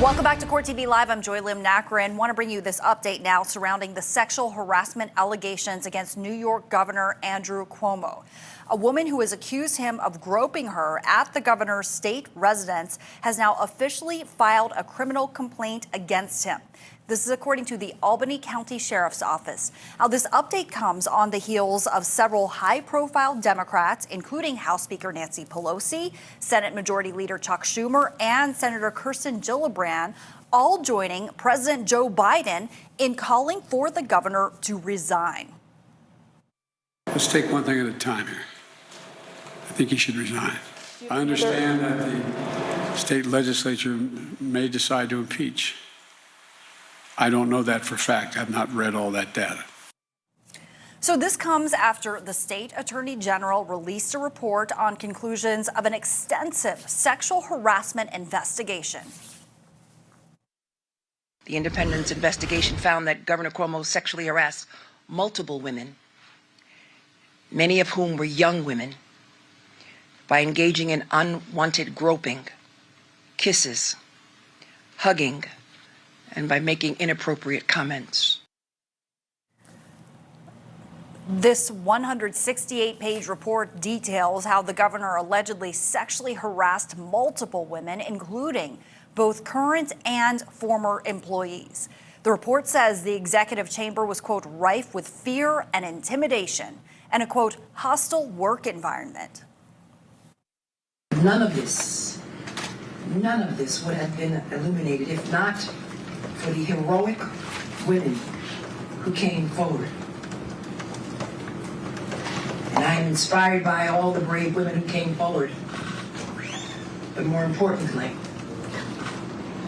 Welcome back to Court TV Live. I'm Joy Lim Nakrim. Want to bring you this update now surrounding the sexual harassment allegations against New York Governor Andrew Cuomo. A woman who has accused him of groping her at the governor's state residence has now officially filed a criminal complaint against him. This is according to the Albany County Sheriff's Office. Now, this update comes on the heels of several high-profile Democrats, including House Speaker Nancy Pelosi, Senate Majority Leader Chuck Schumer, and Senator Kirsten Gillibrand, all joining President Joe Biden in calling for the governor to resign. Let's take one thing at a time here. I think he should resign. I understand that the state legislature may decide to impeach. I don't know that for a fact. I've not read all that data. So this comes after the state attorney general released a report on conclusions of an extensive sexual harassment investigation. The independent investigation found that Governor Cuomo sexually harassed multiple women, many of whom were young women, by engaging in unwanted groping, kisses, hugging, and by making inappropriate comments. This 168-page report details how the governor allegedly sexually harassed multiple women, including both current and former employees. The report says the executive chamber was, quote, rife with fear and intimidation and a, quote, hostile work environment. None of this would have been illuminated if not for the heroic women who came forward. And I am inspired by all the brave women who came forward. But more importantly,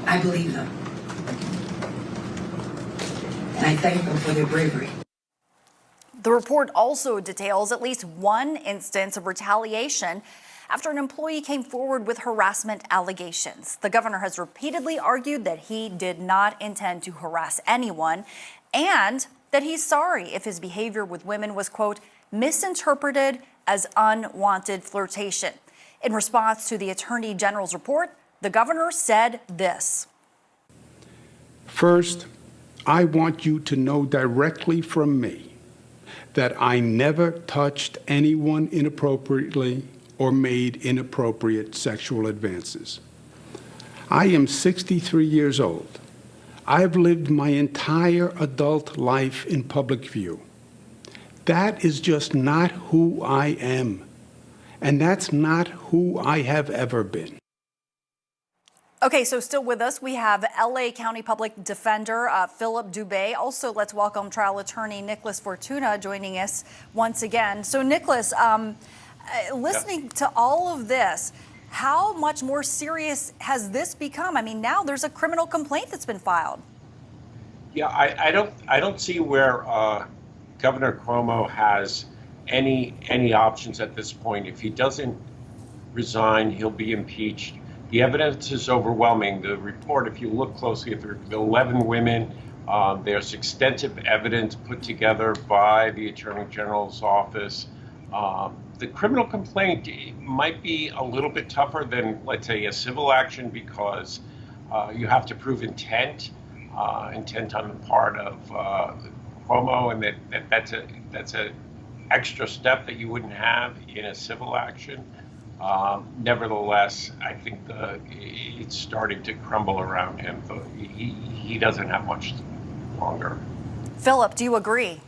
I believe them. And I thank them for their bravery. The report also details at least one instance of retaliation after an employee came forward with harassment allegations. The governor has repeatedly argued that he did not intend to harass anyone and that he's sorry if his behavior with women was, quote, misinterpreted as unwanted flirtation. In response to the attorney general's report, the governor said this. First, I want you to know directly from me that I never touched anyone inappropriately or made inappropriate sexual advances. I am 63 years old. I've lived my entire adult life in public view. That is just not who I am, and that's not who I have ever been. Okay, so still with us, we have LA County Public Defender Philip Dube. Also, let's welcome trial attorney Nicholas Fortuna joining us once again. So, Nicholas, listening to all of this, how much more serious has this become? I mean, now there's a criminal complaint that's been filed. Yeah, I don't see where Governor Cuomo has any options at this point. If he doesn't resign, he'll be impeached. The evidence is overwhelming. The report, if you look closely at the 11 women, there's extensive evidence put together by the Attorney General's office. The criminal complaint might be a little bit tougher than, let's say, a civil action because you have to prove intent on the part of Cuomo, and that's a extra step that you wouldn't have in a civil action. Nevertheless, I think it's starting to crumble around him. He doesn't have much longer. Philip, do you agree?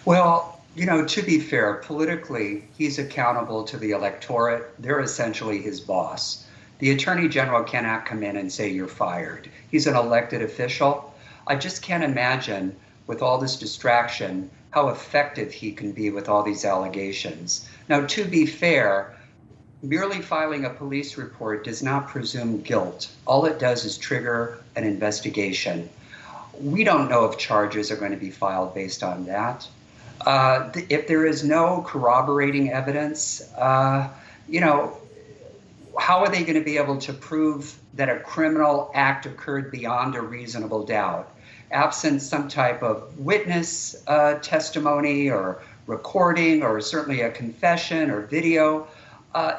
Well, you know, to be fair, politically, he's accountable to the electorate. They're essentially his boss. The Attorney General cannot come in and say you're fired. He's an elected official. I just can't imagine, with all this distraction, how effective he can be with all these allegations. Now, to be fair, merely filing a police report does not presume guilt. All it does is trigger an investigation. We don't know if charges are going to be filed based on that. If there is no corroborating evidence, you know, how are they going to be able to prove that a criminal act occurred beyond a reasonable doubt? Absent some type of witness testimony or recording or certainly a confession or video,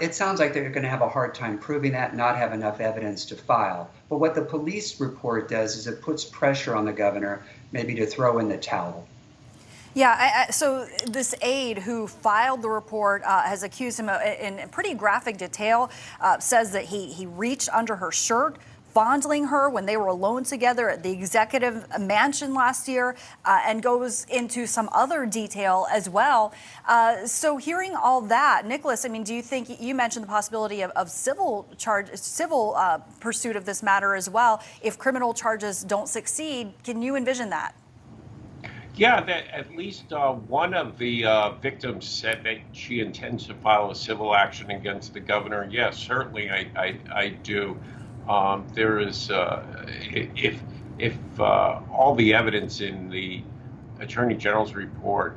It sounds like they're going to have a hard time proving that, not have enough evidence to file. But what the police report does is it puts pressure on the governor maybe to throw in the towel. Yeah, so this aide who filed the report has accused him in pretty graphic detail, says that he reached under her shirt, fondling her when they were alone together at the executive mansion last year, and goes into some other detail as well. So hearing all that, Nicholas, I mean, do you think, you mentioned the possibility of civil pursuit of this matter as well, if criminal charges don't succeed? Can you envision that? Yeah, that at least one of the victims said that she intends to file a civil action against the governor. Yes, certainly I do. There is, if all the evidence in the Attorney General's report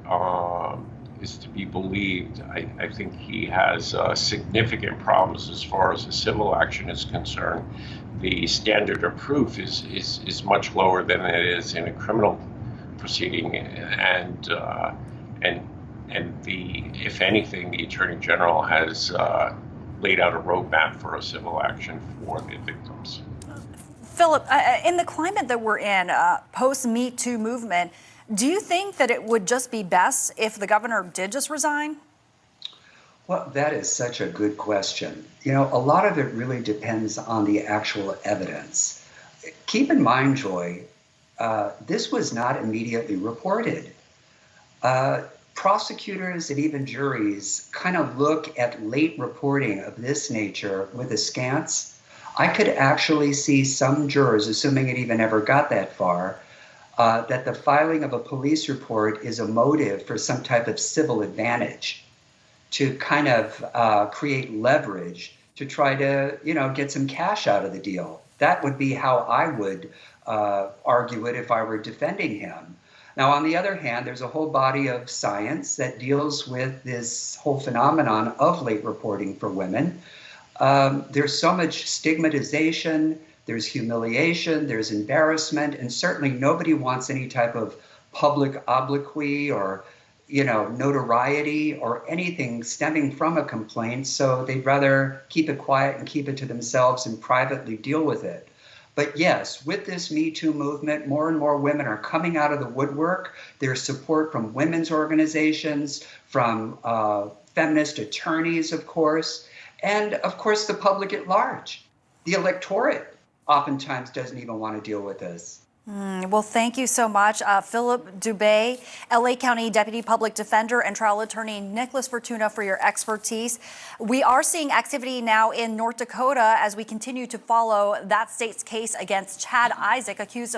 is to be believed, I think he has significant problems as far as a civil action is concerned. The standard of proof is much lower than it is in a criminal proceeding, and if anything, the Attorney General has laid out a roadmap for a civil action for the victims. Philip, in the climate that we're in, post-Me Too movement, do you think that it would just be best if the governor did just resign? Well, that is such a good question. You know, a lot of it really depends on the actual evidence. Keep in mind, Joy, this was not immediately reported. Prosecutors and even juries kind of look at late reporting of this nature with askance. I could actually see some jurors, assuming it even ever got that far, that the filing of a police report is a motive for some type of civil advantage, to kind of create leverage to try to, get some cash out of the deal. That would be how I would argue it if I were defending him. Now, on the other hand, there's a whole body of science that deals with this whole phenomenon of late reporting for women. There's so much stigmatization, there's humiliation, there's embarrassment, and certainly nobody wants any type of public obloquy or notoriety or anything stemming from a complaint, so they'd rather keep it quiet and keep it to themselves and privately deal with it. But yes, with this Me Too movement, more and more women are coming out of the woodwork. There's support from women's organizations, from feminist attorneys, of course, and of course the public at large. The electorate oftentimes doesn't even want to deal with this. Well, thank you so much. Philip Dube, LA County Deputy Public Defender and Trial Attorney Nicholas Fortuna, for your expertise. We are seeing activity now in North Dakota as we continue to follow that state's case against Chad Isaak, accused of